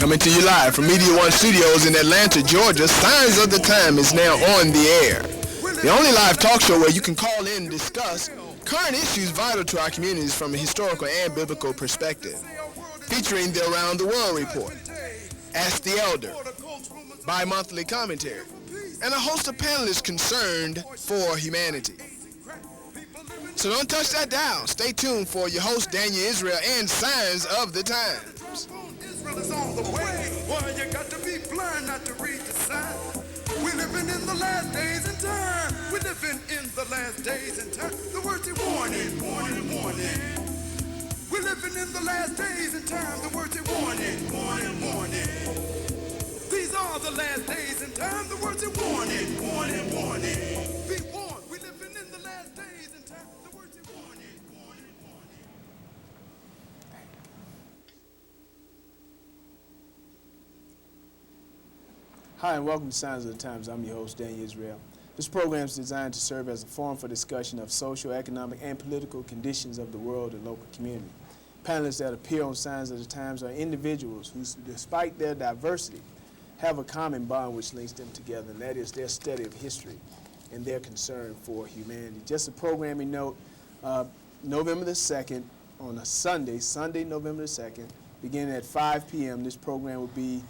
Coming to you live from Media One Studios in Atlanta, Georgia, Signs of the Time is now on the air. The only live talk show where you can call in and discuss current issues vital to our communities from a historical and biblical perspective. Featuring the Around the World Report, Ask the Elder, bi-monthly commentary, and a host of panelists concerned for humanity. So don't touch that dial. Stay tuned for your host, Daniel Israel, and Signs of the Times. Israel is on the way. Well, you got to be blind not to read the sign. We're living in the last days and time. We're living in the last days and time. The words are warning, warning, warning. We're living in the last days and time. The words are warning, warning, warning. These are the last days and time. The words are warning, warning, warning. Be warned. We're living in the last days and time. The words are warning, warning, warning. Hi, and welcome to Signs of the Times. I'm your host, Daniel Israel. This program is designed to serve as a forum for discussion of social, economic, and political conditions of the world and local community. Panelists that appear on Signs of the Times are individuals who, despite their diversity, have a common bond which links them together, and that is their study of history and their concern for humanity. Just a programming note, November the 2nd, on a Sunday, November the 2nd, beginning at 5 p.m., this program will be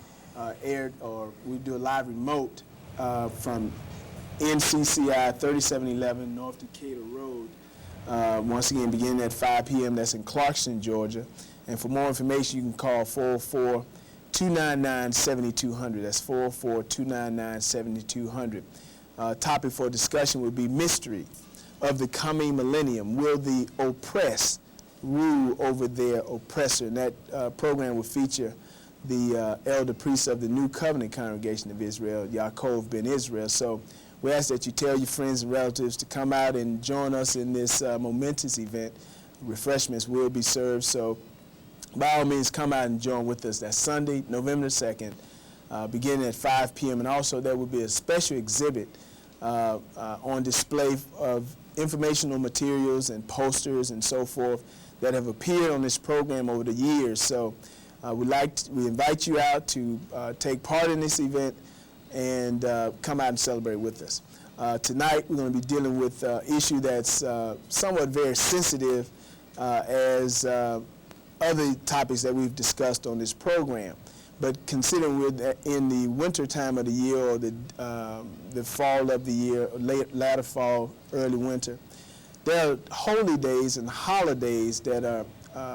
aired, or we do a live remote from NCCI 3711 North Decatur Road. Once again, beginning at 5 p.m. That's in Clarkston, Georgia. And for more information, you can call 404-299-7200. That's 404-299-7200. Topic for discussion would be mystery of the coming millennium. Will the oppressed rule over their oppressor? And that program will feature the elder priest of the New Covenant Congregation of Israel, YaChov ben Israel. So we ask that you tell your friends and relatives to come out and join us in this momentous event. Refreshments will be served, so by all means come out and join with us. That's Sunday, November 2nd, beginning at 5 p.m. And also there will be a special exhibit on display of informational materials and posters and so forth that have appeared on this program over the years. So we invite you out to take part in this event and come out and celebrate with us. Tonight we're going to be dealing with an issue that's somewhat very sensitive as other topics that we've discussed on this program. But considering we're in the winter time of the year, or the fall of the year, latter fall, early winter, there are holy days and holidays that are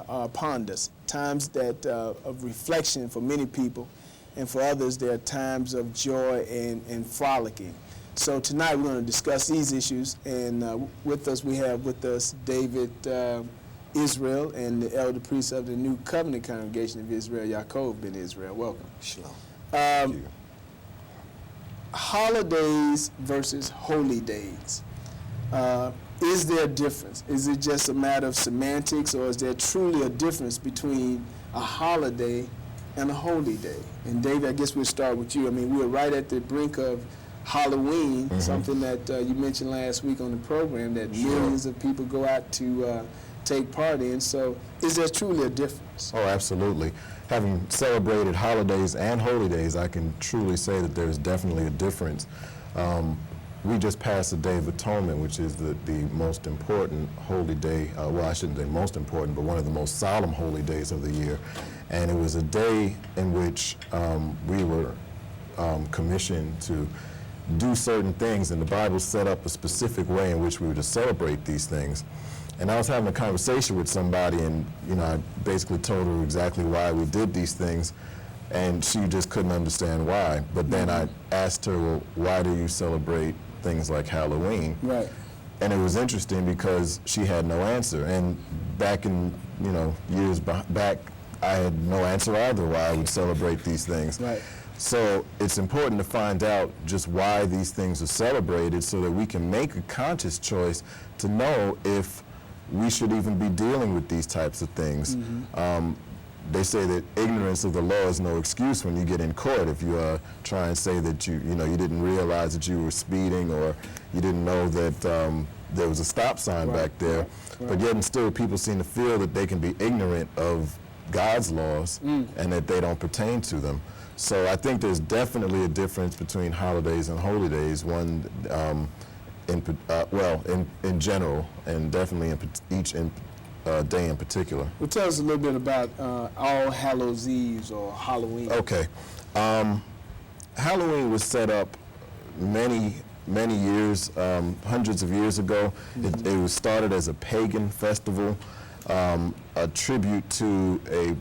upon us, times that of reflection for many people, and for others there are times of joy and frolicking. So tonight we're going to discuss these issues, and we have with us David Israel and the elder priest of the New Covenant Congregation of Israel, YaChov ben Israel. Welcome. Shalom. Thank you. Holidays versus holy days. Is there a difference? Is it just a matter of semantics, or is there truly a difference between a holiday and a holy day? And David, I guess we'll start with you. I mean, we're right at the brink of Halloween, something that you mentioned last week on the program, that millions of people go out to take part in. So is there truly a difference? Oh, absolutely. Having celebrated holidays and holy days, I can truly say that there's definitely a difference. We just passed the Day of Atonement, which is the most important holy day. Well, I shouldn't say most important, but one of the most solemn holy days of the year. And it was a day in which we were commissioned to do certain things, and the Bible set up a specific way in which we were to celebrate these things. And I was having a conversation with somebody, and I basically told her exactly why we did these things, and she just couldn't understand why. But then I asked her, well, why do you celebrate things like Halloween? Right. And it was interesting because she had no answer. And back in years back, I had no answer either why I would celebrate these things. Right. So it's important to find out just why these things are celebrated, so that we can make a conscious choice to know if we should even be dealing with these types of things. They say that ignorance of the law is no excuse when you get in court. If you try and say that you didn't realize that you were speeding, or you didn't know that there was a stop sign back there, but yet and still people seem to feel that they can be ignorant of God's laws and that they don't pertain to them. So I think there's definitely a difference between holidays and holy days, one in general, and definitely in each day in particular. Well, tell us a little bit about All Hallows Eve or Halloween. Okay. Halloween was set up many years, hundreds of years ago. It was started as a pagan festival, a tribute to a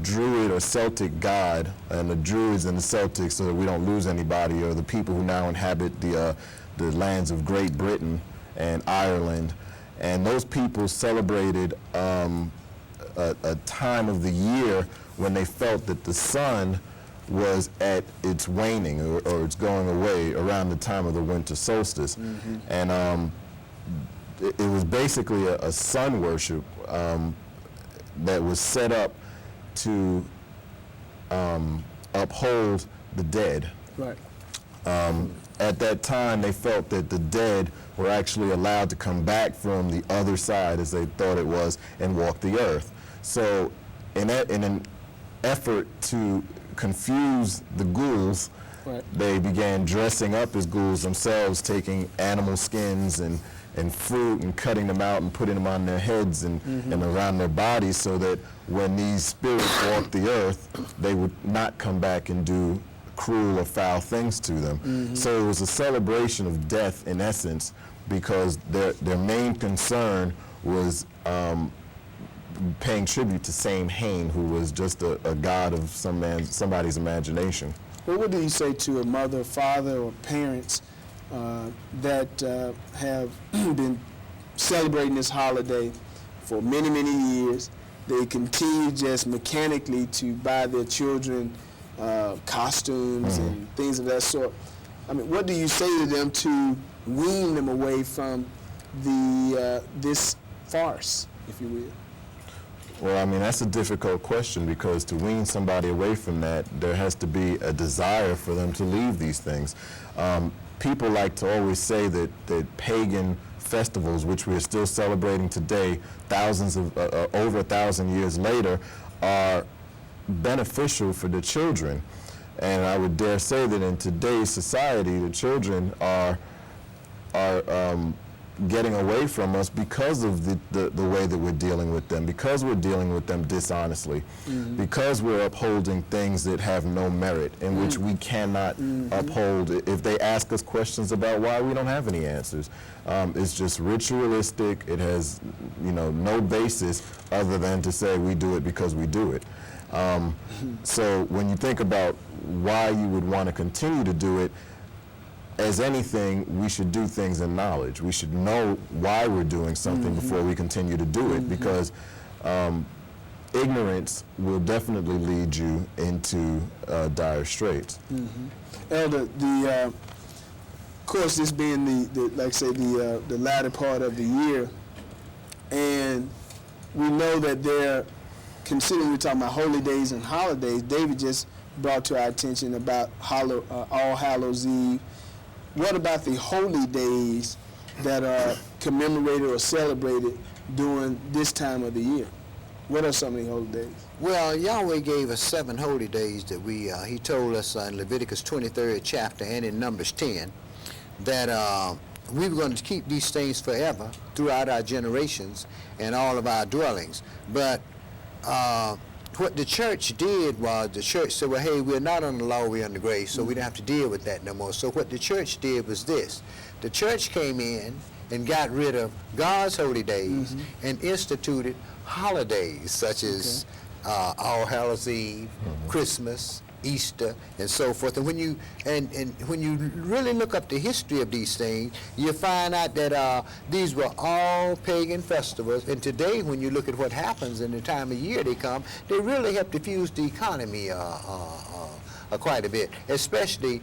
Druid or Celtic god, and the Druids and the Celtics, so that we don't lose anybody, or the people who now inhabit the lands of Great Britain and Ireland. And those people celebrated a time of the year when they felt that the sun was at its waning or it's going away around the time of the winter solstice. And it was basically a sun worship that was set up to uphold the dead. Right. At that time, they felt that the dead were actually allowed to come back from the other side, as they thought it was, and walk the earth. So in an effort to confuse the ghouls, right, they began dressing up as ghouls themselves, taking animal skins and fruit and cutting them out and putting them on their heads and around their bodies, so that when these spirits walked the earth, they would not come back and do cruel or foul things to them. So it was a celebration of death in essence, because their main concern was paying tribute to Samhain, who was just a god of somebody's imagination. Well, what do you say to a mother, father, or parents that have been celebrating this holiday for many, many years? They continue just mechanically to buy their children costumes and things of that sort. I mean, what do you say to them to wean them away from this farce, if you will? Well, I mean, that's a difficult question, because to wean somebody away from that, there has to be a desire for them to leave these things. People like to always say that pagan festivals, which we are still celebrating today, over 1,000 years later, are beneficial for the children. And I would dare say that in today's society, the children are getting away from us because of the way that we're dealing with them, because we're dealing with them dishonestly, because we're upholding things that have no merit, in which we cannot uphold. If they ask us questions about why, we don't have any answers. It's just ritualistic. It has, no basis other than to say we do it because we do it. So when you think about why you would want to continue to do it, as anything, we should do things in knowledge. We should know why we're doing something before we continue to do it, because ignorance will definitely lead you into dire straits. Elder, of course, this being the latter part of the year, and we know that they're, considering we're talking about holy days and holidays, David just brought to our attention about All Hallows Eve. What about the holy days that are commemorated or celebrated during this time of the year? What are some of the holy days? Well, Yahweh gave us 7 holy days that He told us in Leviticus 23rd chapter and in Numbers 10 that we were going to keep these things forever throughout our generations and all of our dwellings. But what the church did was, the church said, well, hey, we're not under law, we're under grace, so we don't have to deal with that no more. So what the church did was this. The church came in and got rid of God's holy days and instituted holidays such as All Hallows Eve, Christmas, Easter, and so forth. And when you when you really look up the history of these things, you find out that these were all pagan festivals. And today, when you look at what happens in the time of year they come, they really help diffuse the economy quite a bit, especially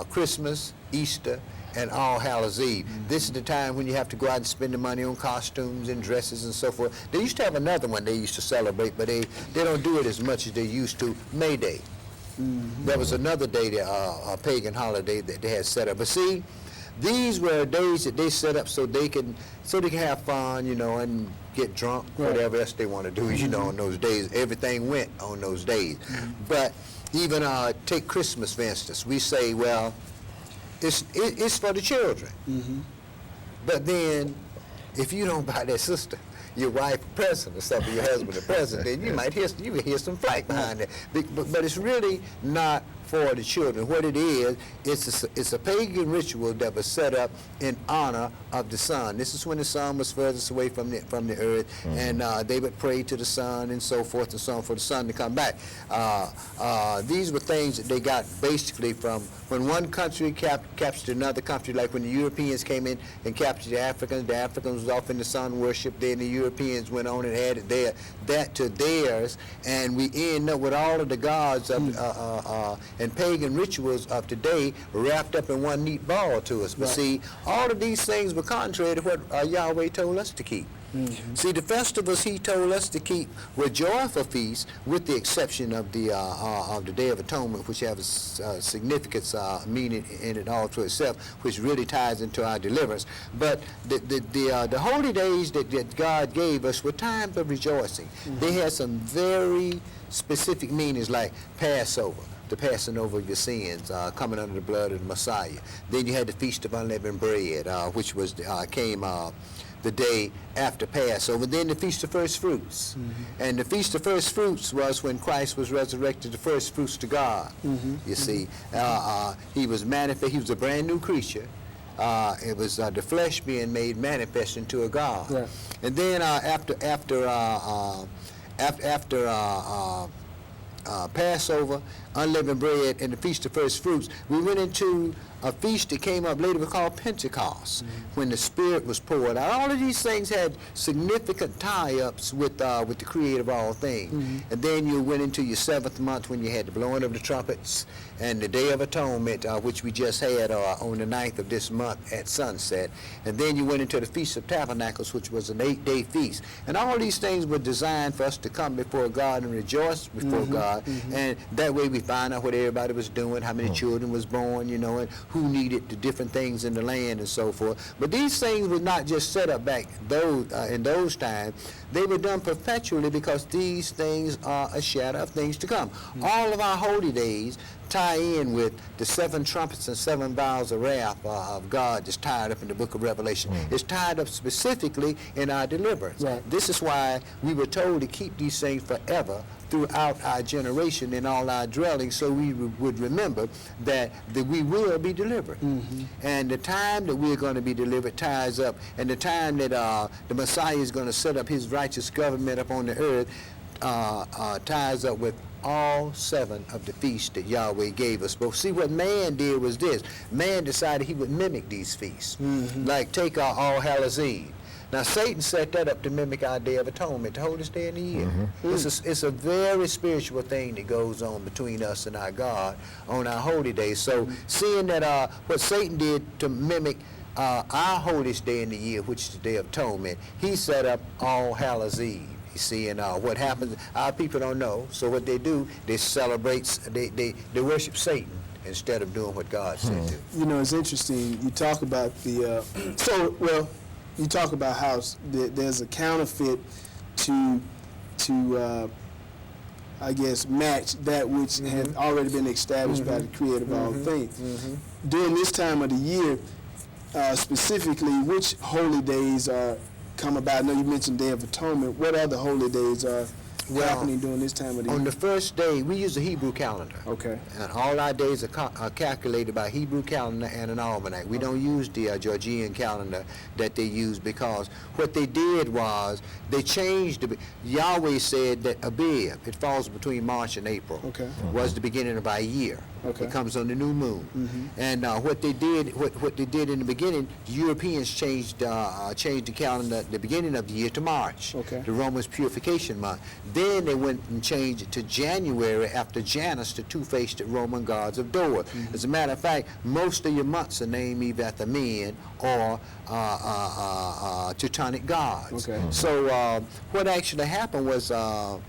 Christmas, Easter, and All Hallows Eve. This is the time when you have to go out and spend the money on costumes and dresses and so forth. They used to have another one they used to celebrate, but they don't do it as much as they used to. May Day. That was another day, a pagan holiday that they had set up. But see, These were days that they set up so they can have fun, and get drunk, whatever else they want to do, on those days. Everything went on those days. But even take Christmas, for instance. We say, well, it's for the children. But then, if you don't buy that sister, your wife a present or something, your husband a present, then you might hear some flack behind that. But it's really not for the children. What it is, it's a pagan ritual that was set up in honor of the sun. This is when the sun was furthest away from the earth, and they would pray to the sun and so forth and so on for the sun to come back. These were things that they got basically from when one country captured another country, like when the Europeans came in and captured the Africans was off in the sun worship, then the Europeans went on and added that to theirs, and we end up with all of the gods of and pagan rituals of today wrapped up in one neat ball to us. But see, all of these things were contrary to what Yahweh told us to keep. See, the festivals he told us to keep were joyful feasts, with the exception of the Day of Atonement, which has a significance, meaning in it all to itself, which really ties into our deliverance. But the holy days that God gave us were times of rejoicing. They had some very specific meanings, like Passover, the passing over of your sins, coming under the blood of the Messiah. Then you had the Feast of Unleavened Bread, which was came the day after Passover. Then the Feast of First Fruits. And the Feast of First Fruits was when Christ was resurrected, the first fruits to God. You see, he was manifest. He was a brand new creature. It was the flesh being made manifest into a God. Yeah. And then after Passover, unleavened bread, and the Feast of First Fruits, we went into a feast that came up later, was called Pentecost, when the Spirit was poured out. All of these things had significant tie-ups with the Creator of all things. And then you went into your 7th month, when you had the blowing of the trumpets and the Day of Atonement, which we just had on the 9th of this month at sunset. And then you went into the Feast of Tabernacles, which was an 8-day feast. And all these things were designed for us to come before God and rejoice before God. And that way we find out what everybody was doing, how many children was born, and who needed the different things in the land and so forth. But these things were not just set up back in those times. They were done perpetually, because these things are a shadow of things to come. All of our holy days tie in with the 7 trumpets and 7 vials of wrath of God that's tied up in the book of Revelation. It's tied up specifically in our deliverance. This is why we were told to keep these things forever throughout our generation in all our dwellings, so we would remember that we will be delivered. And the time that we're going to be delivered ties up, and the time that the Messiah is going to set up his righteous government upon the earth ties up with all 7 of the feasts that Yahweh gave us. But see, what man did was this. Man decided he would mimic these feasts. Like take All Hallows Eve. Now, Satan set that up to mimic our Day of Atonement, the holiest day in the year. It's a very spiritual thing that goes on between us and our God on our holy days. So seeing that what Satan did to mimic our holiest day in the year, which is the Day of Atonement, he set up All Hallows Eve. You see, and what happens, our people don't know, so what they do, they celebrate, they worship Satan instead of doing what God said to. It's interesting. You talk about the, you talk about how there's a counterfeit to I guess, match that which had already been established by the Creator of all things. During this time of the year, specifically, which holy days come about? I know you mentioned Day of Atonement. What other holy days are happening during this time of the year? On the first day, we use a Hebrew calendar. Okay. And all our days are calculated by Hebrew calendar and an almanac. We don't use the Georgian calendar that they use, because what they did was they changed Yahweh said that Abib, it falls between March and April, was the beginning of our year. It comes on the new moon. And what they did in the beginning, the Europeans changed the calendar at the beginning of the year to March, the Romans purification month. Then they went and changed it to January after Janus, the two-faced Roman gods of Dor. As a matter of fact, most of your months are named either after men or Teutonic gods. So what actually happened was, like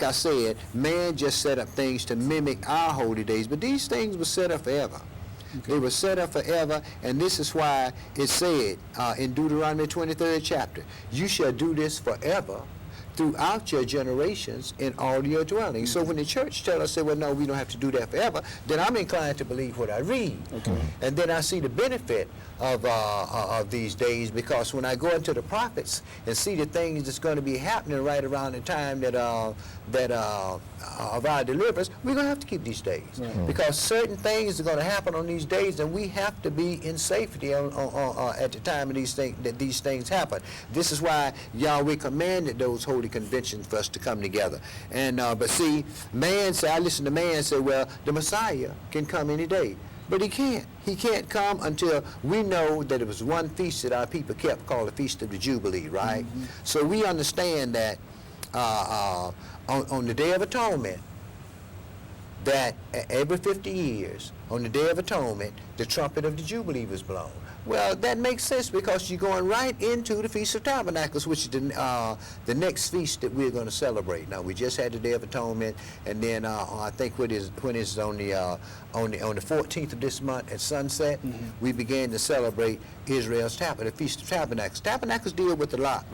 I said, man just set up things to mimic our holy days, but these things were set up forever. They were set up forever, and this is why it said in Deuteronomy 23rd chapter, you shall do this forever throughout your generations in all your dwellings. So when the church tells us, say, well, no, we don't have to do that forever, then I'm inclined to believe what I read. And then I see the benefit of these days, because when I go into the prophets and see the things that's going to be happening right around the time that of our deliverance, we're going to have to keep these days. Because certain things are going to happen on these days, and we have to be in safety at the time of these things happen. This is why Yahweh commanded those holy conventions for us to come together. And but see, man say, I listen to man say, well, the Messiah can come any day. But he can't. He can't come until we know that it was one feast that our people kept called the Feast of the Jubilee, right? So we understand that on the Day of Atonement, that every 50 years, on the Day of Atonement, the trumpet of the Jubilee was blown. Well, that makes sense, because you're going right into the Feast of Tabernacles, which is the next feast that we're going to celebrate. Now, we just had the Day of Atonement, and then I think when it's on the 14th of this month at sunset, we began to celebrate Israel's the Feast of Tabernacles. Tabernacles deal with a lot.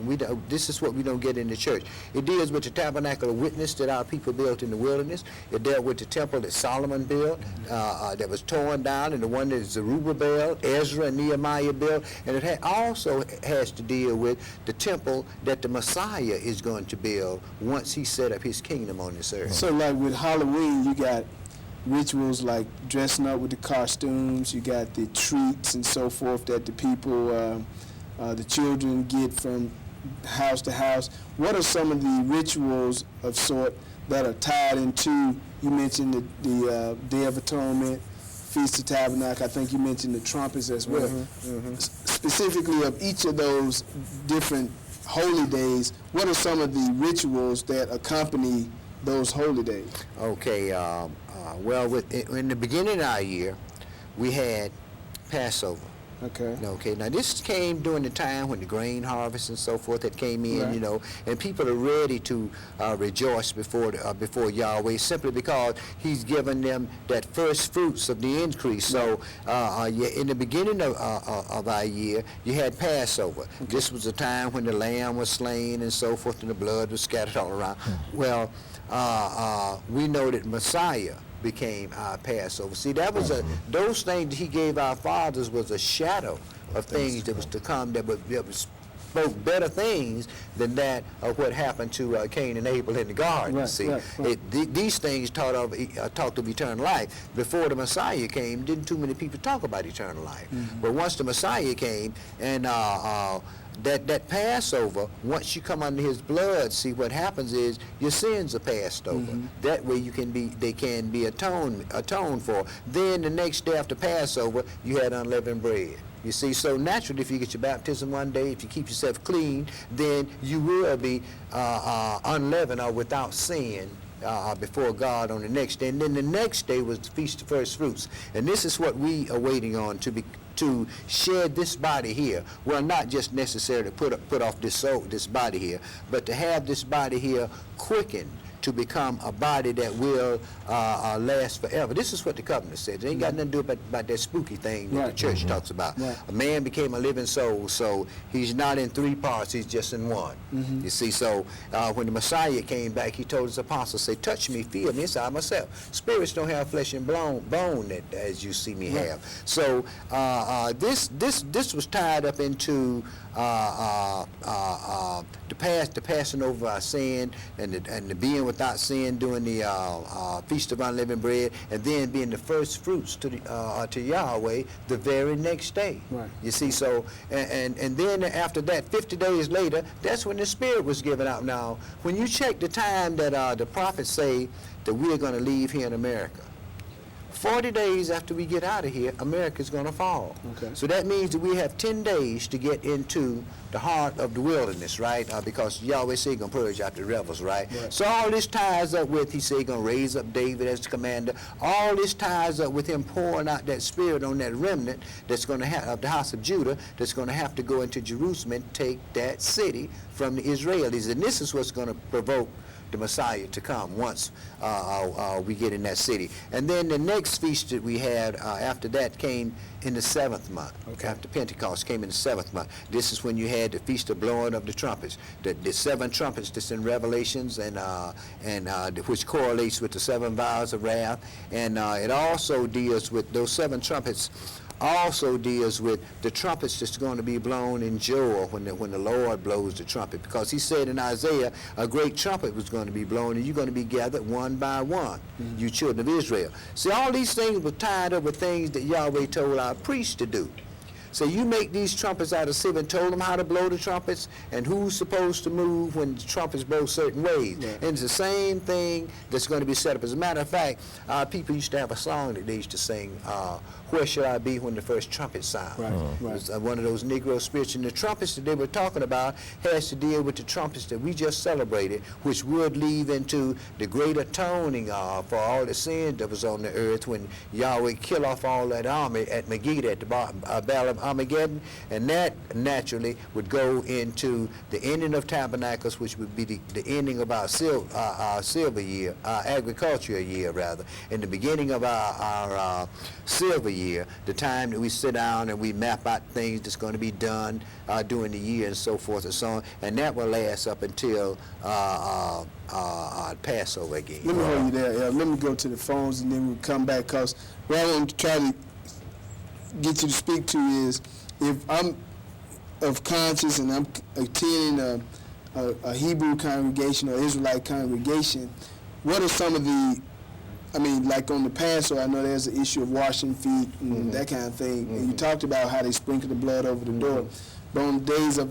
This is what we don't get in the church. It deals with the tabernacle of witness that our people built in the wilderness. It dealt with the temple that Solomon built, that was torn down, and the one that Zerubbabel, Ezra, and Nehemiah built. And it also has to deal with the temple that the Messiah is going to build once he set up his kingdom on this earth. So like with Halloween, you got rituals like dressing up with the costumes, you got the treats and so forth that the people, the children get from house to house. What are some of the rituals of sort that are tied into, you mentioned the Day of Atonement, Feast of Tabernacle, I think you mentioned the trumpets as well. Specifically of each of those different holy days, what are some of the rituals that accompany those holy days? Okay, well, in the beginning of our year, we had Passover. Okay, now this came during the time when the grain harvest and so forth that came in, you know, and people are ready to rejoice before Yahweh, simply because he's given them that first fruits of the increase. So in the beginning of our year, you had Passover. This was a time when the lamb was slain and so forth, and the blood was scattered all around. Well, we know that Messiah became our Passover. See, that was those things that he gave our fathers was a shadow of things that was to come, that spoke better things than that of what happened to Cain and Abel in the garden. These things talked of eternal life. Before the Messiah came, didn't too many people talk about eternal life. But once the Messiah came, and that Passover, once you come under his blood, see what happens is your sins are passed over. That way they can be atoned for. Then the next day after Passover, you had unleavened bread. You see, so naturally, if you get your baptism one day, if you keep yourself clean, then you will be unleavened or without sin before God on the next day. And then the next day was the Feast of First Fruits. And this is what we are waiting on, to shed this body here. Well, not just necessarily put off this body here, but to have this body here quickened to become a body that will last forever. This is what the covenant says. It ain't got nothing to do about that spooky thing that the church talks about. A man became a living soul, so he's not in three parts, he's just in one. You see, so when the Messiah came back, he told his apostles, say, touch me, feel me inside myself. Spirits don't have flesh and bone that, as you see me have. So this was tied up into the passing over our sin, and the being without sin during the Feast of Unleavened Bread, and then being the first fruits to Yahweh the very next day. You see, so and then after that, 50 days later, that's when the Spirit was given out. Now, when you check the time that the prophets say that we're going to leave here in America, 40 days after we get out of here, America's going to fall. So that means that we have 10 days to get into the heart of the wilderness, right? Because Yahweh said he's going to purge out the rebels, right? So all this ties up with, he said he's going to raise up David as the commander. All this ties up with him pouring out that Spirit on that remnant that's going to have, of the house of Judah, that's going to have to go into Jerusalem and take that city from the Israelis. And this is what's going to provoke the Messiah to come once we get in that city. And then the next next feast that we had after that came in the 7th month. Okay. After Pentecost came in the 7th month. This is when you had the Feast of Blowing of the Trumpets. The 7 trumpets that's in Revelations, and which correlates with the 7 vials of wrath. And it also deals with those 7 trumpets. Also deals with the trumpets that's going to be blown in Joel when the Lord blows the trumpet, because he said in Isaiah a great trumpet was going to be blown, and you're going to be gathered one by one, you children of Israel. See, all these things were tied up with things that Yahweh told our priests to do. So you make these trumpets out of silver, and told them how to blow the trumpets and who's supposed to move when the trumpets blow certain ways. Yeah. And it's the same thing that's going to be set up. As a matter of fact, people used to have a song that they used to sing, Where Shall I Be When the First Trumpet Sounds? Right, right. It's one of those Negro spirits. And the trumpets that they were talking about has to deal with the trumpets that we just celebrated, which would lead into the great atoning for all the sin that was on the earth when Yahweh killed off all that army at Megiddo at the Battle of Armageddon, and that naturally would go into the ending of Tabernacles, which would be the ending of our silver year, our agricultural year rather, and the beginning of our silver year, the time that we sit down and we map out things that's going to be done during the year and so forth and so on, and that will last up until Passover again. Let me hold you there. Let me go to the phones and then we'll come back, because what I want to try to get you to speak to is, if I'm of conscience and I'm attending a Hebrew congregation or Israelite congregation, what are some of the, I mean, like on the Passover, I know there's an issue of washing feet and that kind of thing. And you talked about how they sprinkle the blood over the door. But on the days of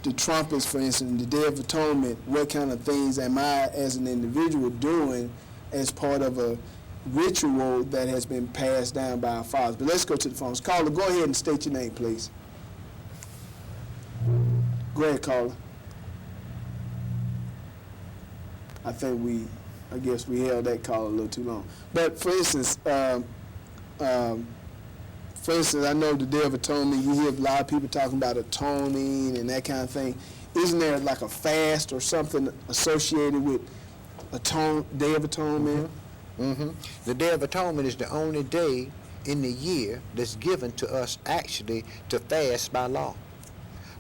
the trumpets, for instance, the Day of Atonement, what kind of things am I as an individual doing as part of a ritual that has been passed down by our fathers? But let's go to the phones. Caller, go ahead and state your name, please. Go ahead, caller. I guess we held that caller a little too long. But for instance, I know the Day of Atonement, you hear a lot of people talking about atoning and that kind of thing. Isn't there like a fast or something associated with Day of Atonement? The Day of Atonement is the only day in the year that's given to us actually to fast by law.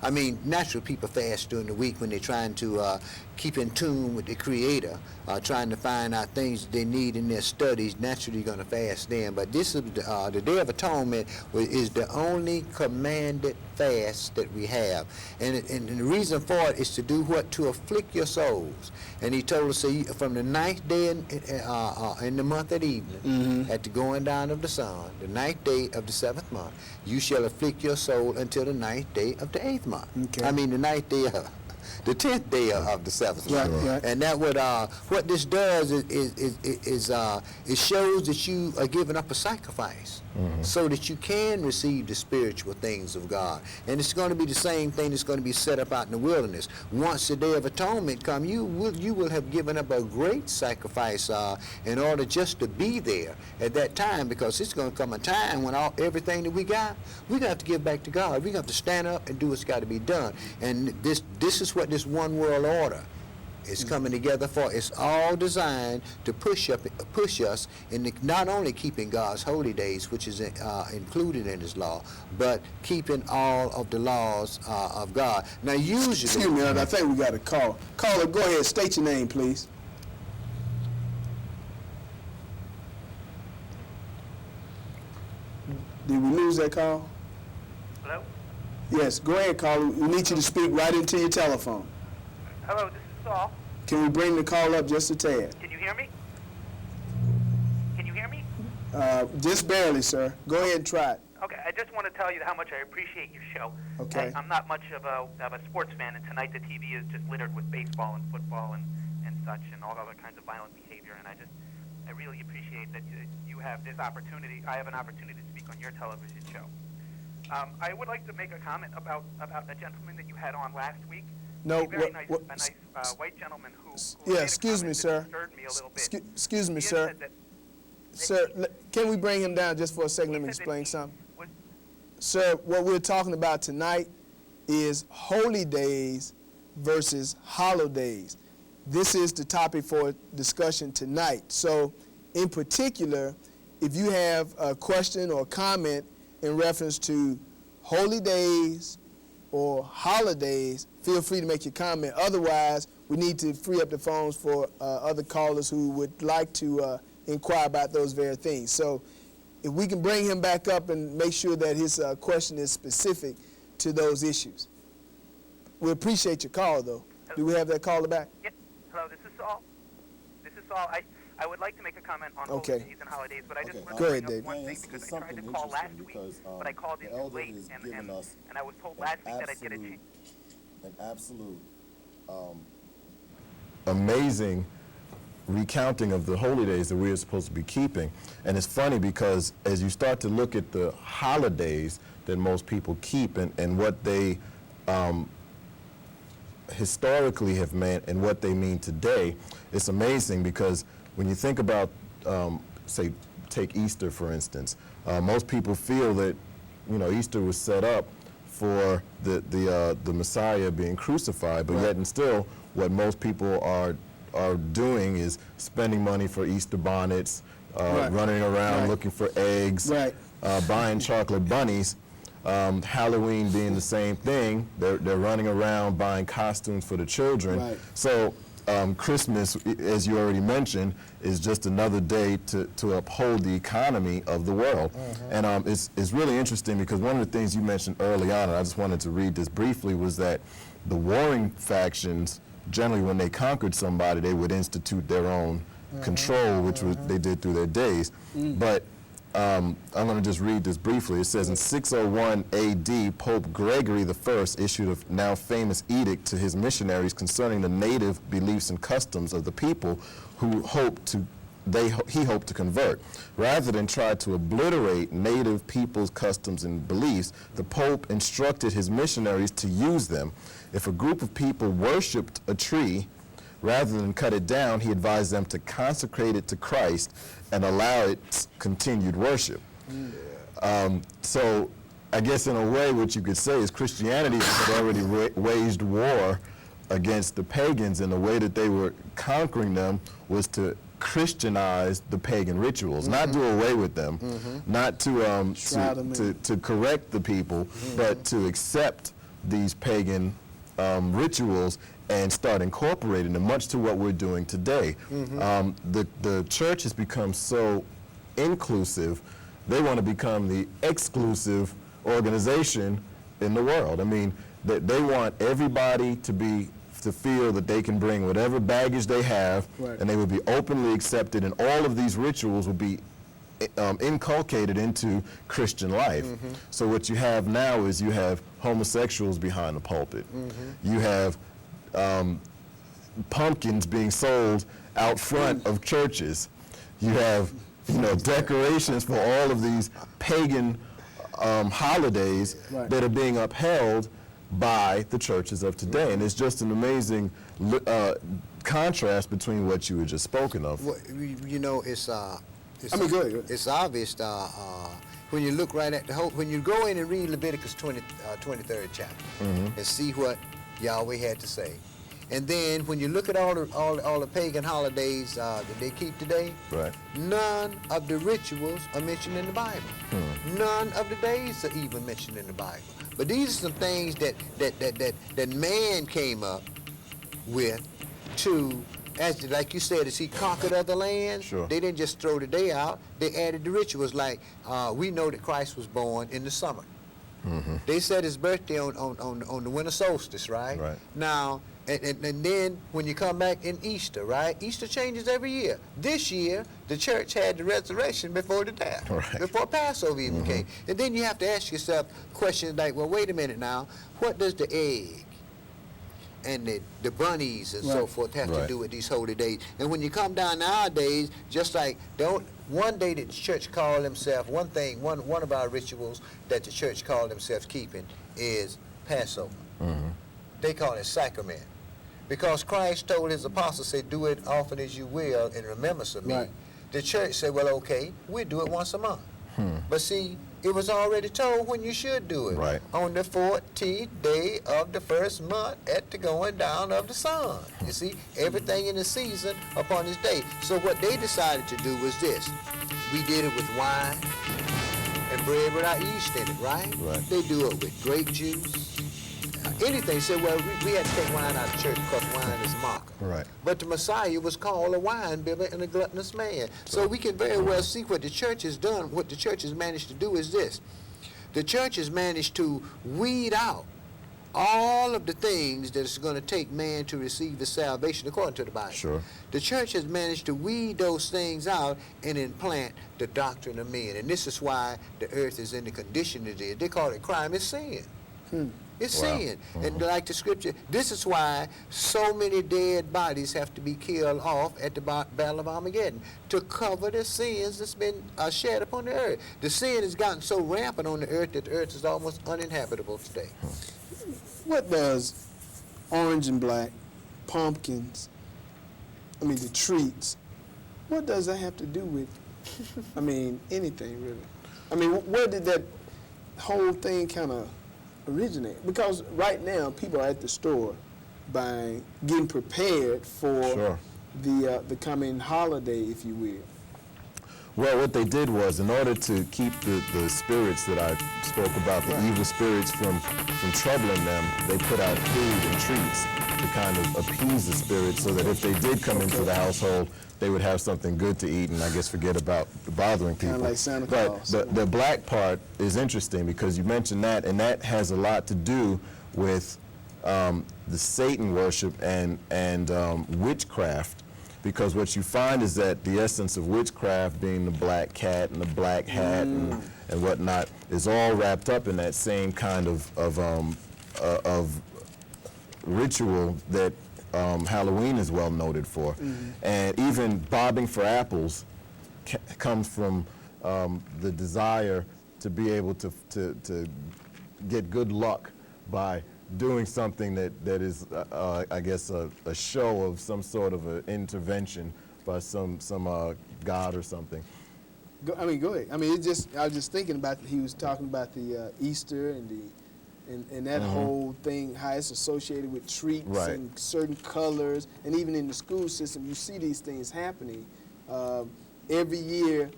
I mean, natural people fast during the week when they're trying to keep in tune with the Creator, trying to find out things they need in their studies. Naturally, you're going to fast then. But this is the Day of Atonement is the only commanded fast that we have. And the reason for it is to do what? To afflict your souls. And he told us from the 9th day in the month at evening, at the going down of the sun, the 9th day of the 7th month, you shall afflict your soul until the 9th day of the 8th month. Okay. I mean the 9th day of the 10th day of the 7th month. Right. And that would what this does is it shows that you are giving up a sacrifice so that you can receive the spiritual things of God. And it's going to be the same thing that's going to be set up out in the wilderness. Once the Day of Atonement comes, you will have given up a great sacrifice in order just to be there at that time, because it's going to come a time when everything that we got to give back to God. We got to stand up and do what's got to be done. And this is what this one world order is coming together for. It's all designed to push us in not only keeping God's holy days, which is included in His law, but keeping all of the laws of God. Now, usually, Excuse me, I think we got a call. Caller, go ahead, state your name, please. Did we lose that call? Hello? Yes, go ahead, caller. We need you to speak right into your telephone. Hello, this is Saul. Can we bring the call up just a tad? Can you hear me? Can you hear me? Just barely, sir. Go ahead and try it. Okay, I just want to tell you how much I appreciate your show. Okay. I'm not much of a sports fan, and tonight the TV is just littered with baseball and football and such and all other kinds of violent behavior, and I really appreciate that you have this opportunity. I have an opportunity to speak on your television show. I would like to make a comment about a gentleman that you had on last week. No, a nice white gentleman who yeah, made a excuse me, comment sir. that disturbed me a little bit. Excuse me, He sir. said that Sir, can we bring him down just for a second? Let me explain something. Sir, what we're talking about tonight is holy days versus holidays. This is the topic for discussion tonight. So, in particular, if you have a question or comment in reference to holy days or holidays, feel free to make your comment. Otherwise, we need to free up the phones for other callers who would like to inquire about those very things. So if we can bring him back up and make sure that his question is specific to those issues. We appreciate your call, though. Do we have that caller back? Yes. Hello, this is Saul. I would like to make a comment on Okay. holy days and holidays, but I just want Go to ahead, bring Dave. up one thing because I tried to call last week, but I called in too late, and I was told last week that I'd get a chance. An absolute amazing recounting of the holy days that we are supposed to be keeping. And it's funny because as you start to look at the holidays that most people keep and what they historically have meant and what they mean today, it's amazing because when you think about, say, take Easter for instance, most people feel that, you know, Easter was set up for the Messiah being crucified, but yet and still, what most people are doing is spending money for Easter bonnets, running around looking for eggs, buying chocolate bunnies. Halloween being the same thing, they're running around buying costumes for the children. So Christmas, as you already mentioned, is just another day to uphold the economy of the world. And it's really interesting because one of the things you mentioned early on, and I just wanted to read this briefly, was that the warring factions, generally when they conquered somebody, they would institute their own control, which was, they did through their days. But I'm going to just read this briefly. It says, in 601 A.D., Pope Gregory I issued a now famous edict to his missionaries concerning the native beliefs and customs of the people who he hoped to convert. Rather than try to obliterate native people's customs and beliefs, the Pope instructed his missionaries to use them. If a group of people worshipped a tree, rather than cut it down, he advised them to consecrate it to Christ and allow its continued worship. So I guess in a way what you could say is Christianity had already waged war against the pagans, and the way that they were conquering them was to Christianize the pagan rituals, not do away with them, not to correct the people, but to accept these pagan rituals and start incorporating them, much to what we're doing today. The church has become so inclusive, they want to become the exclusive organization in the world. I mean, they want everybody to feel that they can bring whatever baggage they have, and they would be openly accepted, and all of these rituals would be inculcated into Christian life. So what you have now is you have homosexuals behind the pulpit. You have pumpkins being sold out front of churches. You have, decorations for all of these pagan holidays that are being upheld by the churches of today. And it's just an amazing contrast between what you had just spoken of. Well, it's obvious when you look right at the whole, when you go in and read Leviticus 23rd chapter and see what Yahweh had to say. And then when you look at all the pagan holidays that they keep today, none of the rituals are mentioned in the Bible. None of the days are even mentioned in the Bible. But these are some things that man came up with to, as like you said, as he conquered other lands, they didn't just throw the day out, they added the rituals. Like we know that Christ was born in the summer. They said his birthday on the winter solstice, right? Now, and then when you come back in Easter, right? Easter changes every year. This year, the church had the resurrection before the death, before Passover even came. And then you have to ask yourself questions like, well, wait a minute now, what does the egg and the bunnies and so forth have to do with these holy days? And when you come down nowadays, just like one day that the church called themselves, one of our rituals that the church called themselves keeping is Passover. They call it sacrament. Because Christ told his apostles, say, do it often as you will in remembrance of me. The church said, well, okay, we'll do it once a month. But see, it was already told when you should do it. On the 14th day of the first month at the going down of the sun. You see, everything in the season upon this day. So what they decided to do was this. We did it with wine and bread without yeast in it, right? Right. They do it with grape juice. Anything. Say, well, we had to take wine out of church because wine is mocker. Right. But the Messiah was called a wine bibber and a gluttonous man. So we can very well see what the church has done. What the church has managed to do is this. The church has managed to weed out all of the things that it's going to take man to receive the salvation according to the Bible. Sure. The church has managed to weed those things out and implant the doctrine of men. And this is why the earth is in the condition it is. They call it crime. It's sin. It's Wow. sin. And like the scripture, this is why so many dead bodies have to be killed off at the Battle of Armageddon, to cover the sins that's been shed upon the earth. The sin has gotten so rampant on the earth that the earth is almost uninhabitable today. What does orange and black, pumpkins, the treats, what does that have to do with, anything really? Where did that whole thing kind of originate? Because right now people are at the store buying, getting prepared for Sure. the coming holiday, if you will. Well, what they did was, in order to keep the spirits that I spoke about, the evil spirits from troubling them, they put out food and treats to kind of appease the spirits so that if they did come into the household, they would have something good to eat and I guess forget about bothering people. Kind of like Santa But Claus. the black part is interesting because you mentioned that, and that has a lot to do with the Satan worship and witchcraft. Because what you find is that the essence of witchcraft, being the black cat and the black hat and whatnot, is all wrapped up in that same kind of ritual that Halloween is well noted for. And even bobbing for apples comes from the desire to be able to get good luck by doing something that is, I guess, a show of some sort of an intervention by some god or something. Go ahead. I was just thinking about, he was talking about the Easter and that whole thing, how it's associated with treats Right. and certain colors, and even in the school system, you see these things happening every year.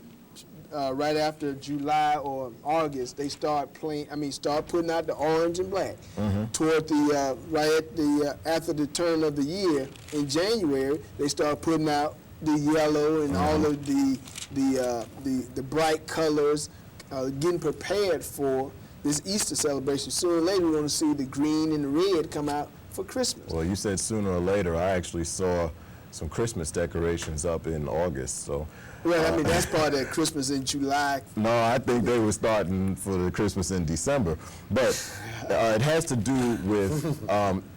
Right after July or August, they start putting out the orange and black. Toward the after the turn of the year in January, they start putting out the yellow and all of the bright colors, getting prepared for this Easter celebration. Sooner or later, we're going to see the green and the red come out for Christmas. Well, you said sooner or later. I actually saw some Christmas decorations up in August, so. Well, that's part of Christmas in July. No, I think they were starting for the Christmas in December. But it has to do with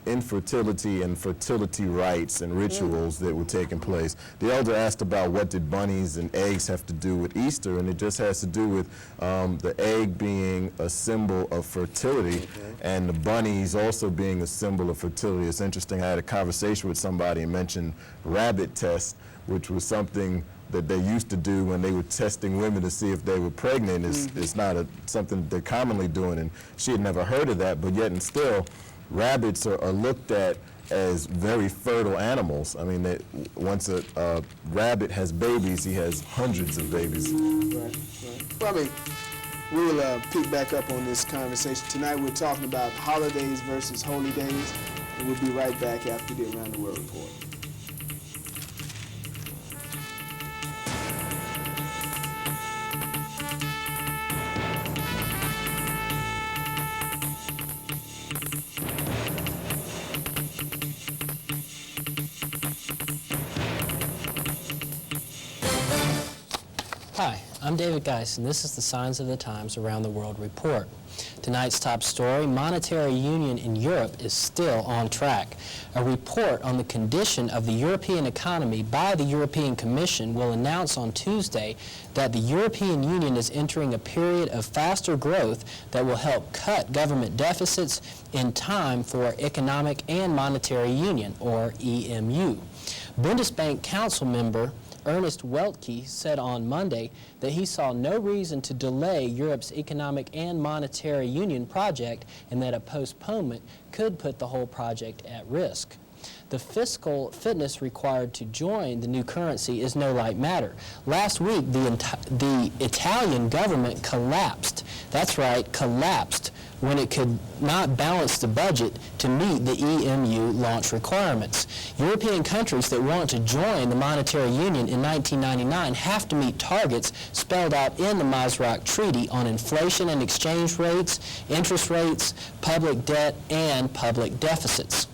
infertility and fertility rites and rituals that were taking place. The elder asked about what did bunnies and eggs have to do with Easter, and it just has to do with the egg being a symbol of fertility and the bunnies also being a symbol of fertility. It's interesting, I had a conversation with somebody and mentioned rabbit test, which was something that they used to do when they were testing women to see if they were pregnant. It's not something they're commonly doing, and she had never heard of that, but yet and still, rabbits are looked at as very fertile animals. Once a rabbit has babies, he has hundreds of babies. Right. Well, we'll pick back up on this conversation. Tonight we're talking about holidays versus holy days, and we'll be right back after the Around the World Report. Hi, I'm David Geis, and this is the Signs of the Times Around the World Report. Tonight's top story, monetary union in Europe is still on track. A report on the condition of the European economy by the European Commission will announce on Tuesday that the European Union is entering a period of faster growth that will help cut government deficits in time for economic and monetary union, or EMU. Bundesbank Council member Ernest Weltke said on Monday that he saw no reason to delay Europe's economic and monetary union project and that a postponement could put the whole project at risk. The fiscal fitness required to join the new currency is no light matter. Last week, the Italian government collapsed. That's right, collapsed, when it could not balance the budget to meet the EMU launch requirements. European countries that want to join the monetary union in 1999 have to meet targets spelled out in the Maastricht Treaty on inflation and exchange rates, interest rates, public debt, and public deficits.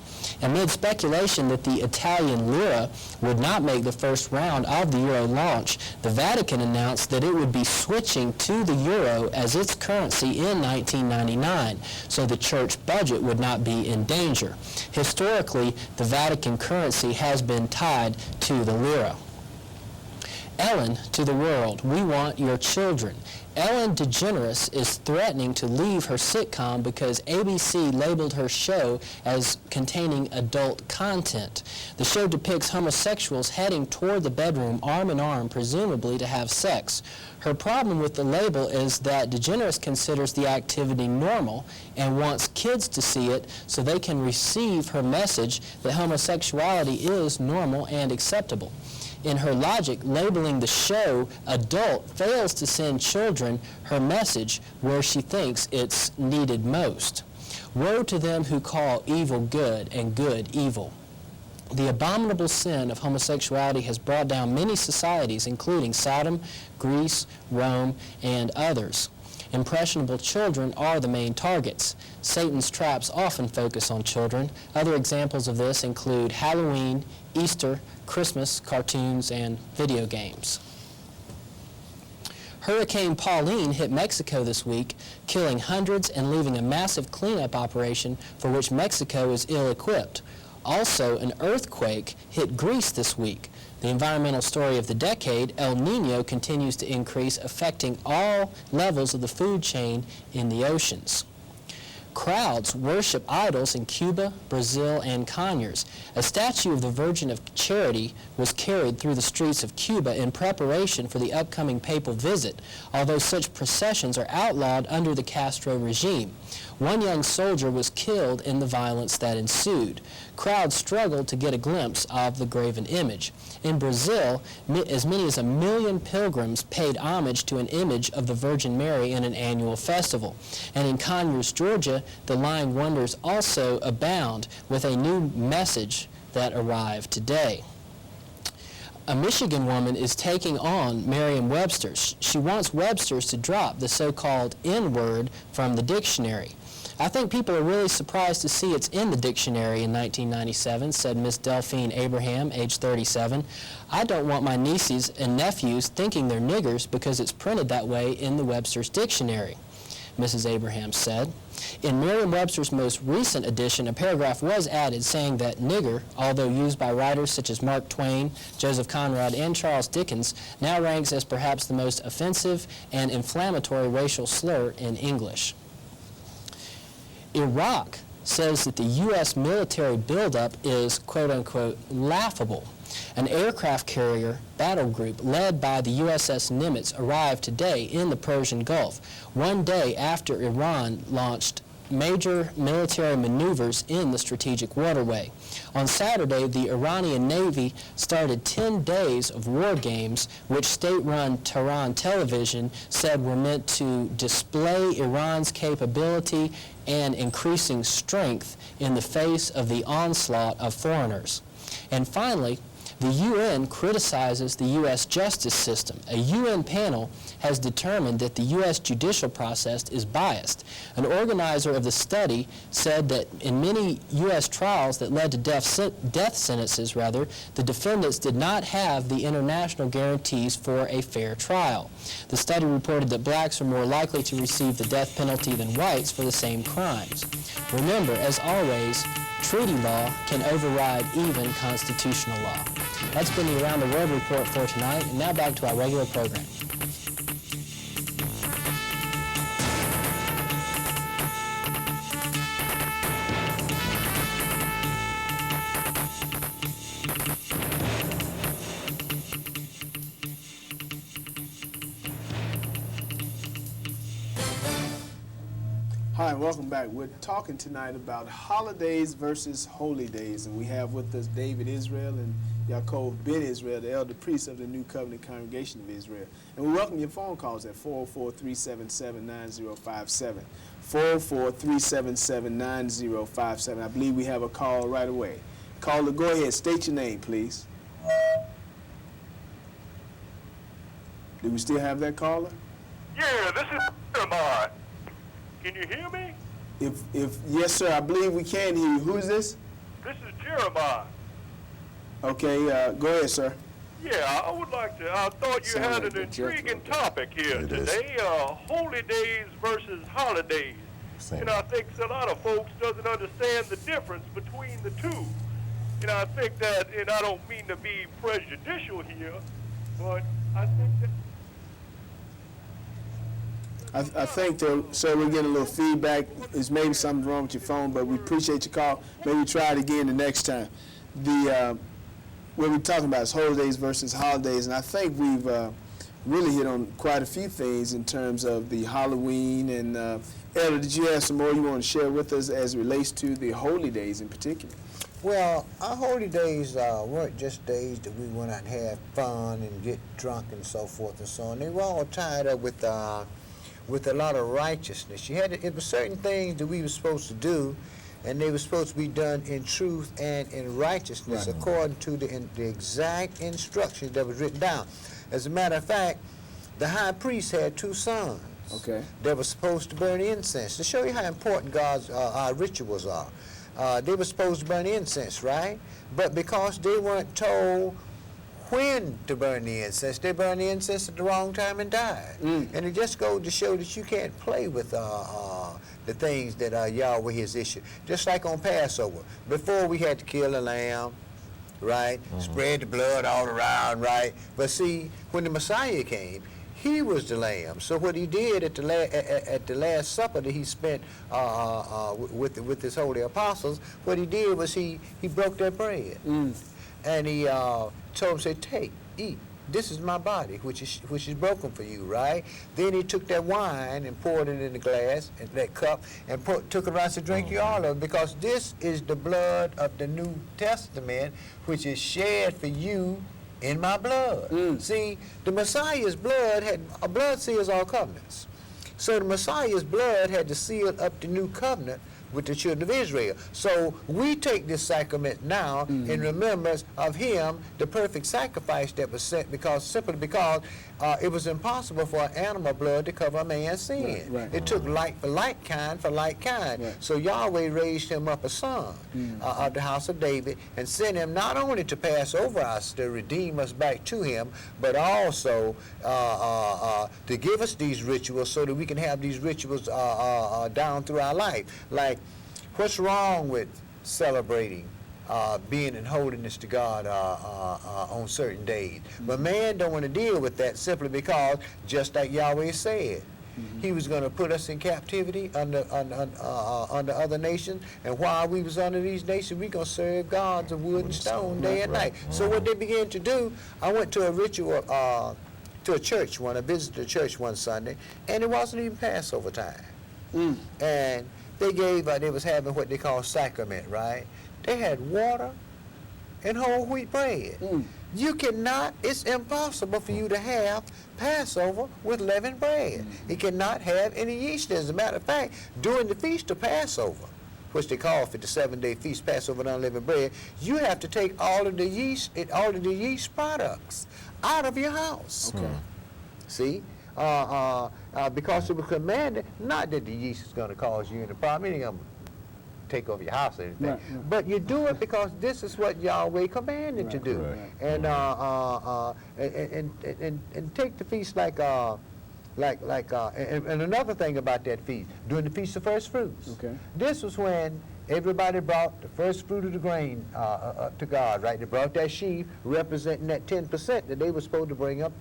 Amid speculation that the Italian lira would not make the first round of the euro launch, the Vatican announced that it would be switching to the euro as its currency in 1999, so the church budget would not be in danger. Historically, the Vatican currency has been tied to the lira. Ellen to the world, we want your children. Ellen DeGeneres is threatening to leave her sitcom because ABC labeled her show as containing adult content. The show depicts homosexuals heading toward the bedroom arm in arm, presumably to have sex. Her problem with the label is that DeGeneres considers the activity normal and wants kids to see it so they can receive her message that homosexuality is normal and acceptable. In her logic, labeling the show adult fails to send children her message where she thinks it's needed most. Woe to them who call evil good and good evil. The abominable sin of homosexuality has brought down many societies, including Sodom, Greece, Rome, and others. Impressionable children are the main targets. Satan's traps often focus on children. Other examples of this include Halloween, Easter, Christmas, cartoons, and video games. Hurricane Pauline hit Mexico this week, killing hundreds and leaving a massive cleanup operation for which Mexico is ill-equipped. Also, an earthquake hit Greece this week. The environmental story of the decade, El Nino, continues to increase, affecting all levels of the food chain in the oceans. Crowds worship idols in Cuba, Brazil, and Conyers. A statue of the Virgin of Charity was carried through the streets of Cuba in preparation for the upcoming papal visit, although such processions are outlawed under the Castro regime. One young soldier was killed in the violence that ensued. Crowds struggled to get a glimpse of the graven image. In Brazil, as many as 1 million pilgrims paid homage to an image of the Virgin Mary in an annual festival. And in Conyers, Georgia, the lying wonders also abound with a new message that arrived today. A Michigan woman is taking on Merriam-Webster's. She wants Webster's to drop the so-called N-word from the dictionary. I think people are really surprised to see it's in the dictionary in 1997, said Miss Delphine Abraham, age 37. I don't want my nieces and nephews thinking they're niggers because it's printed that way in the Webster's dictionary, Mrs. Abraham said. In Merriam-Webster's most recent edition, a paragraph was added saying that nigger, although used by writers such as Mark Twain, Joseph Conrad, and Charles Dickens, now ranks as perhaps the most offensive and inflammatory racial slur in English. Iraq says that the U.S. military buildup is, quote-unquote, laughable. An aircraft carrier battle group led by the USS Nimitz arrived today in the Persian Gulf, one day after Iran launched major military maneuvers in the strategic waterway. On Saturday, the Iranian Navy started 10 days of war games, which state-run Tehran television said were meant to display Iran's capability and increasing strength in the face of the onslaught of foreigners. And finally, the UN criticizes the U.S. justice system. A UN panel has determined that the U.S. judicial process is biased. An organizer of the study said that in many U.S. trials that led to death sentences, the defendants did not have the international guarantees for a fair trial. The study reported that blacks are more likely to receive the death penalty than whites for the same crimes. Remember, as always, treaty law can override even constitutional law. That's been the Around the World report for tonight, and now back to our regular program. All right, welcome back. We're talking tonight about holidays versus holy days, and we have with us David Israel and YaChov Ben Israel, the elder priest of the New Covenant Congregation of Israel. And we welcome your phone calls at 404-377-9057. 404-377-9057. I believe we have a call right away. Caller, go ahead. State your name, please. Do we still have that caller? Yeah, this is Jeremiah. Can you hear me? If yes, sir, I believe we can hear you. Who is this? This is Jeremiah. Okay, go ahead, sir. Yeah, I would like to. I thought you Sound had like an the gentleman. intriguing topic here It is. today. Holy days versus holidays. Same. And I think a lot of folks doesn't understand the difference between the two. And I think that, and I don't mean to be prejudicial here, but I think that. I think that, sir, we're getting a little feedback. There's maybe something wrong with your phone, but we appreciate your call. Maybe try it again the next time. What we're talking about is holidays versus holidays, and I think we've really hit on quite a few things in terms of the Halloween. And Elder, did you have some more you want to share with us as it relates to the holy days in particular? Well, our holy days weren't just days that we went out and have fun and get drunk and so forth and so on. They were all tied up with a lot of righteousness. It was certain things that we were supposed to do, and they were supposed to be done in truth and in righteousness, Right. according to the exact instructions that was written down. As a matter of fact, the high priest had two sons. Okay. That were supposed to burn incense. To show you how important our rituals are. They were supposed to burn incense, right? But because they weren't told when to burn the incense, they burned the incense at the wrong time and died. And it just goes to show that you can't play with the things that Yahweh has issued. Just like on Passover. Before we had to kill a lamb, right? Spread the blood all around, right? But see, when the Messiah came, he was the lamb. So what he did at the Last Supper that he spent with his holy apostles, what he did was he broke that bread. And he told them, say, take, eat. This is my body, which is broken for you, right? Then he took that wine and poured it in the glass, in that cup, and took it around and said, drink you all of it, because this is the blood of the New Testament, which is shed for you in my blood. See, the Messiah's blood seals all covenants. So the Messiah's blood had to seal up the new covenant with the children of Israel. So we take this sacrament now in remembrance of him, the perfect sacrifice that was sent, simply because it was impossible for an animal blood to cover a man's sin. Right. It took like for like kind for like kind. Right. So Yahweh raised him up a son of the house of David and sent him not only to pass over us, to redeem us back to him, but also to give us these rituals so that we can have these rituals down through our life. Like, what's wrong with celebrating being in holiness to God on certain days? But man don't want to deal with that simply because, just like Yahweh said, he was going to put us in captivity under other nations, and while we was under these nations, we going to serve gods of wood and stone day and night. So what they began to do, I went to a ritual, to a church I visited a church one Sunday, and it wasn't even Passover time. And they was having what they call sacrament, right? They had water and whole wheat bread. You cannot, it's impossible for you to have Passover with leavened bread. You cannot have any yeast. As a matter of fact, during the feast of Passover, which they call for the 7-day feast, Passover and unleavened bread, you have to take all of the yeast products out of your house. Okay. See? Because it was commanded, not that the yeast is going to cause you any problem, it ain't going to take over your house or anything, Right. but you do it because this is what Yahweh commanded to do. Correct. And take the feast and another thing about that feast, during the Feast of First Fruits. Okay. This was when everybody brought the first fruit of the grain up to God, right? They brought that sheaf representing that 10% that they were supposed to bring up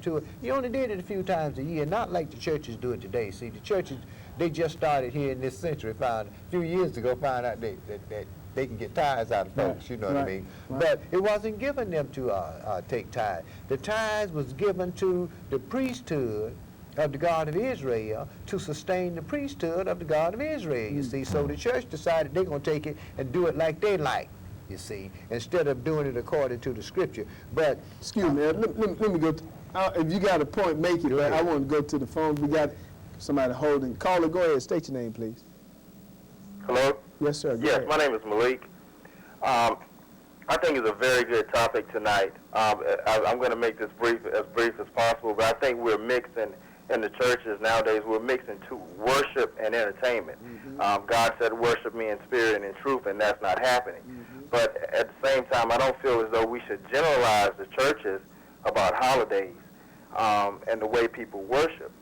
to it. You only did it a few times a year, not like the churches do it today. See, the churches, they just started here in this century, a few years ago, found out that they can get tithes out of folks, you know what I mean? But it wasn't given them to take tithes. The tithes was given to the priesthood of the God of Israel to sustain the priesthood of the God of Israel, you see. So the church decided they're going to take it and do it like they like, you see, instead of doing it according to the Scripture. But Excuse me, let me go. If you got a point, make it. But I want to go to the phone. We got somebody holding. Caller, go ahead. State your name, please. Hello? Yes, sir. Go Yes, ahead. my name is Malik. I think it's a very good topic tonight. I'm going to make this as brief as possible, but I think we're mixing in the churches nowadays. We're mixing worship and entertainment. God said, "Worship me in spirit and in truth," and that's not happening. But at the same time, I don't feel as though we should generalize the churches about holidays and the way people worship.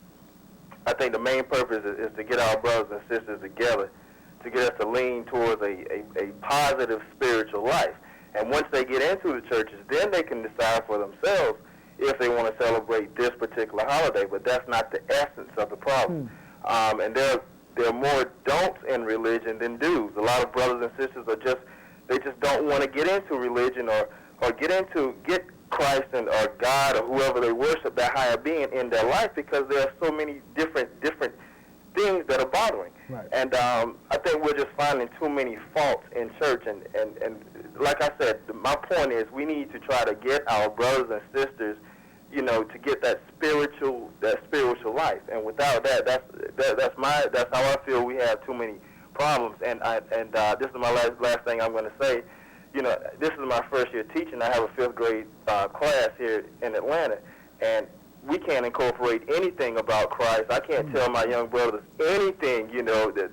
I think the main purpose is to get our brothers and sisters together, to get us to lean towards a positive spiritual life. And once they get into the churches, then they can decide for themselves if they want to celebrate this particular holiday. But that's not the essence of the problem. And there are more don'ts in religion than do's. A lot of brothers and sisters they just don't want to get into religion or get Christ or God or whoever they worship, that higher being, in their life, because there are so many different things that are bothering. Right. And I think we're just finding too many faults in church. And like I said, my point is we need to try to get our brothers and sisters, to get that spiritual life. And without that, that's how I feel we have too many problems. And this is my last thing I'm going to say. This is my first year teaching. I have a 5th grade class here in Atlanta, and we can't incorporate anything about Christ. I can't tell my young brothers anything,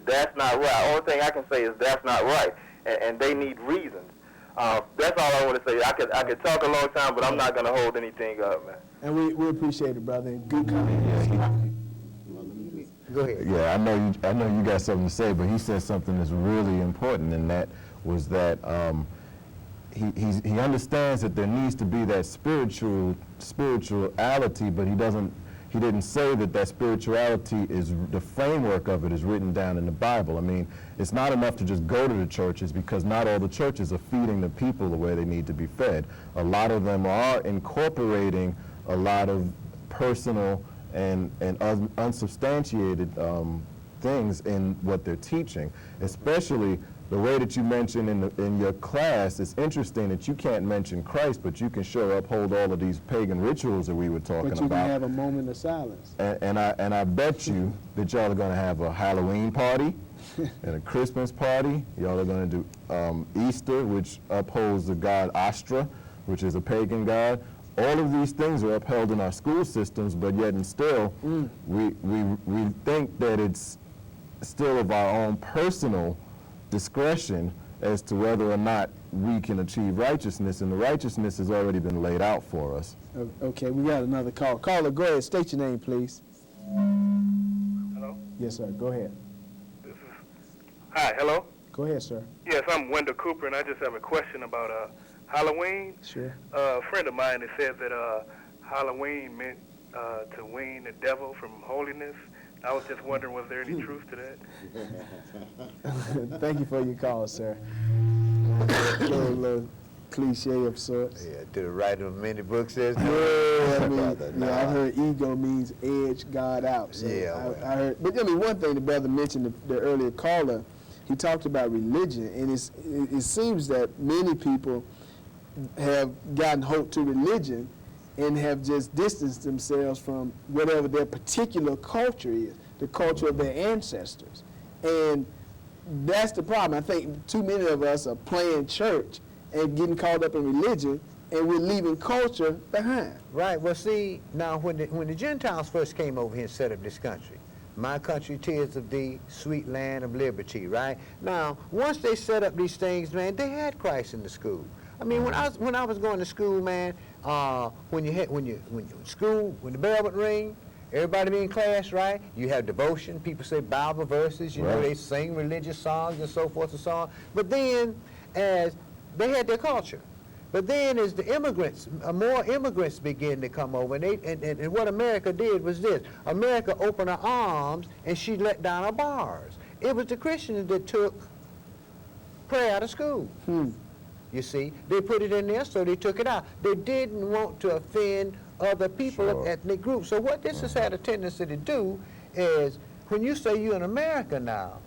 that's not right. The only thing I can say is that's not right, and they need reasons. That's all I want to say. I could talk a long time, but I'm not going to hold anything up, man. And we appreciate it, brother. Good comment. go ahead. Yeah, I know you got something to say, but he said something that's really important, and that was that he understands that there needs to be that spirituality, but he didn't say that spirituality is the framework of it is written down in the Bible. I mean, it's not enough to just go to the churches, because not all the churches are feeding the people the way they need to be fed. A lot of them are incorporating a lot of personal and unsubstantiated things in what they're teaching, especially the way that you mentioned in your class. It's interesting that you can't mention Christ, but you can sure uphold all of these pagan rituals that we were talking about. But you can have a moment of silence. And I bet you that y'all are going to have a Halloween party and a Christmas party. Y'all are going to do Easter, which upholds the god Astra, which is a pagan god. All of these things are upheld in our school systems, but yet and still, we think that it's still of our own personal discretion as to whether or not we can achieve righteousness, and the righteousness has already been laid out for us. Okay, we got another call. Caller, go ahead. State your name, please. Hello? Yes, sir. Go ahead. Hi, hello? Go ahead, sir. Yes, I'm Wendell Cooper, and I just have a question about Halloween. Sure. A friend of mine has said that Halloween meant to wean the devil from holiness. I was just wondering, was there any truth to that? Thank you for your call, sir. little cliche of sorts. Yeah, to the writer of many books says. I heard ego means edge God out. So Yeah, I heard. But one thing the brother mentioned, the earlier caller, he talked about religion, and it seems that many people have gotten hooked to religion and have just distanced themselves from whatever their particular culture is, the culture of their ancestors. And that's the problem. I think too many of us are playing church and getting caught up in religion, and we're leaving culture behind. Right. Well, see, now when the Gentiles first came over here and set up this country, my country, 'tis of thee, sweet land of liberty, right? Now, once they set up these things, man, they had Christ in the school. I mean, when I was going to school, man, when the bell would ring, everybody be in class, right? You have devotion. People say Bible verses. You know, they sing religious songs and so forth and so on. But then, as they had their culture, but then as the immigrants, more immigrants began to come over, and what America did was this: America opened her arms and she let down her bars. It was the Christians that took prayer out of school. you see. They put it in there, so they took it out. They didn't want to offend other people of ethnic groups. So what this has had a tendency to do is, when you say you're in America now,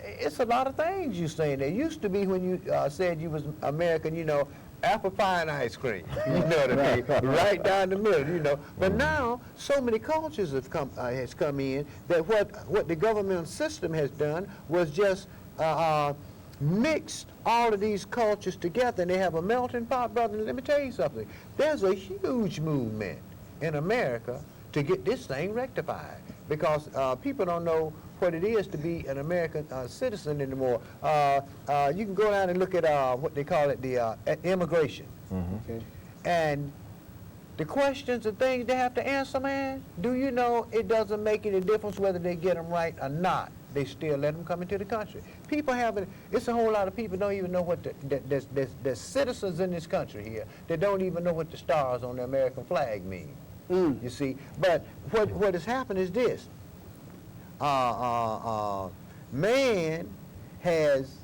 it's a lot of things you saying. There used to be when you said you was American, you know, apple pie and ice cream, you know what I mean, right down the middle, you know. But now, so many cultures have come in that what the governmental system has done was just mixed all of these cultures together, and they have a melting pot, brother. Let me tell you something. There's a huge movement in America to get this thing rectified, because people don't know what it is to be an American citizen anymore. You can go down and look at what they call it, the immigration. Okay. And the questions and things they have to answer, man, do you know it doesn't make any difference whether they get them right or not? They still let them come into the country. People haven't, it's a whole lot of people don't even know what there's citizens in this country here that don't even know what the stars on the American flag mean. You see, but what has happened is this. Man has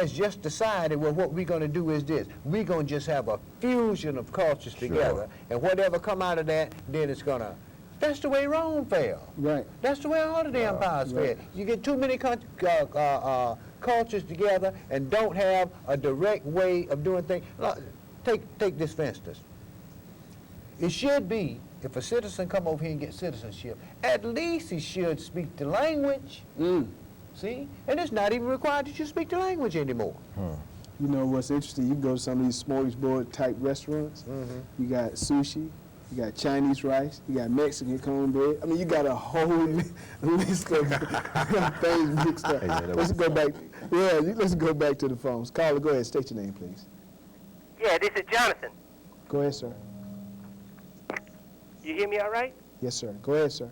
just decided, well, what we're going to do is this. We're going to just have a fusion of cultures together, and whatever come out of that, then it's going to. That's the way Rome fell. Right. That's the way all of the empires fell. You get too many cultures together and don't have a direct way of doing things. Take this, for instance. It should be, if a citizen come over here and get citizenship, at least he should speak the language. See? And it's not even required that you speak the language anymore. You know what's interesting? You go to some of these smorgasbord type restaurants. You got sushi, you got Chinese rice, you got Mexican cornbread. I mean, you got a whole list of things mixed up. Let's go back. Yeah, let's go back to the phones. Caller, go ahead. State your name, please. Yeah, this is Jonathan. Go ahead, sir. You hear me all right? Yes, sir. Go ahead, sir.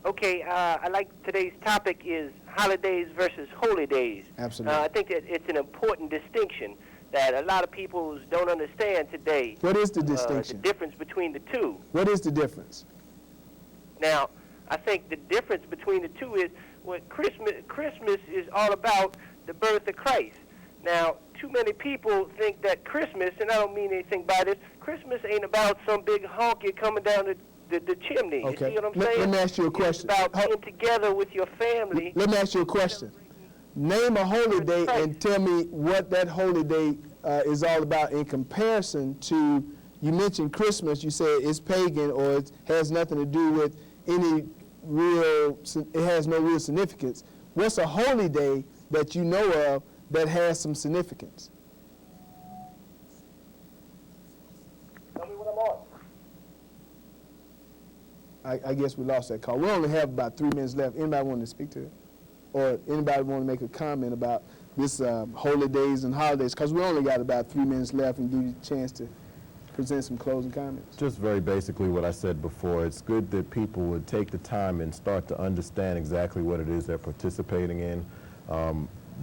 Okay, I like today's topic is holidays versus holy days. Absolutely. I think that it's an important distinction that a lot of people don't understand today. What is the distinction? The difference between the two. What is the difference? Now, I think the difference between the two is what Christmas is all about the birth of Christ. Now, too many people think that Christmas, and I don't mean anything by this, Christmas ain't about some big honky coming down the chimney. Okay. You see what I'm saying? Let me ask you a question. It's about being together with your family. Let me ask you a question. Name a holy day and tell me what that holy day is all about in comparison to, you mentioned Christmas, you said it's pagan or it has nothing to do with any real, it has no real significance. What's a holy day that you know of that has some significance? Tell me what I'm on. I guess we lost that call. We only have about 3 minutes left. Anybody want to speak to it? Or anybody want to make a comment about this holy days and holidays? Because we only got about 3 minutes left and give you a chance to present some closing comments. Just very basically what I said before. It's good that people would take the time and start to understand exactly what it is they're participating in.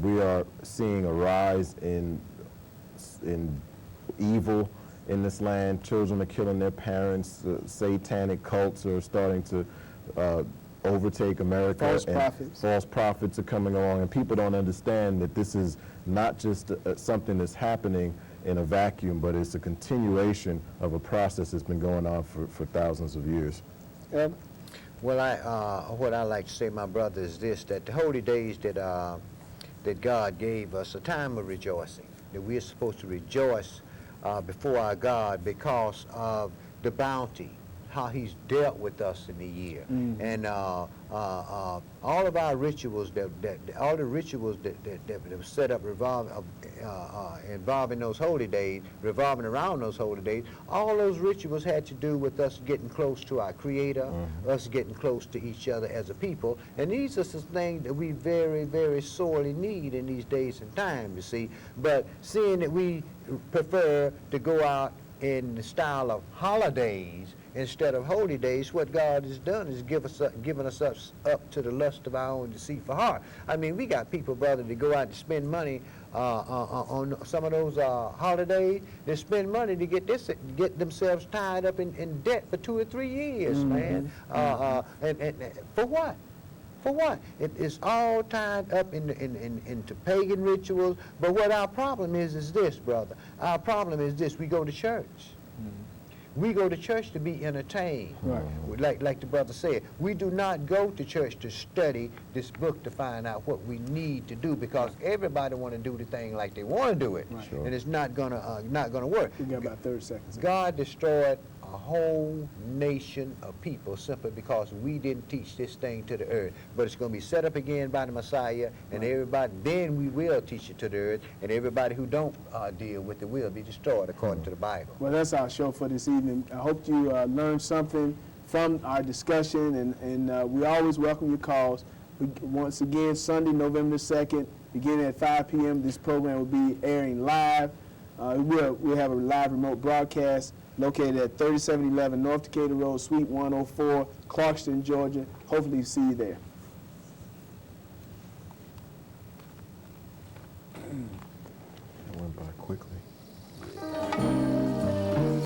We are seeing a rise in evil in this land. Children are killing their parents. Satanic cults are starting to overtake America. False prophets are coming along, and people don't understand that this is not just something that's happening in a vacuum, but it's a continuation of a process that's been going on for thousands of years. Well, what I like to say, my brother, is this, that the holy days that God gave us, a time of rejoicing, that we are supposed to rejoice before our God because of the bounty, how he's dealt with us in the year. And all of our rituals, all the rituals that were set up involving those holy days, revolving around those holy days, all those rituals had to do with us getting close to our Creator, us getting close to each other as a people. And these are some things that we very, very sorely need in these days and times, you see. But seeing that we prefer to go out in the style of holidays instead of holy days, what God has done is given us up to the lust of our own deceitful heart. I mean, we got people, brother, that go out and spend money on some of those holidays. They spend money to get themselves tied up in debt for 2 or 3 years, man. And for what? For what? It is all tied up into pagan rituals. But what our problem is this, brother. Our problem is this. We go to church. We go to church to be entertained. Right. Like the brother said, we do not go to church to study this book to find out what we need to do, because everybody want to do the thing like they want to do it, Right. and it's not gonna work. We got about 30 seconds. God destroyed a whole nation of people simply because we didn't teach this thing to the earth. But it's going to be set up again by the Messiah, and everybody, then we will teach it to the earth, and everybody who don't deal with it will be destroyed according to the Bible. Well, that's our show for this evening. I hope you learned something from our discussion, and we always welcome your calls. Once again, Sunday, November 2nd, beginning at 5 p.m., this program will be airing live. We'll have a live remote broadcast located at 3711 North Decatur Road, Suite 104, Clarkston, Georgia. Hopefully see you there.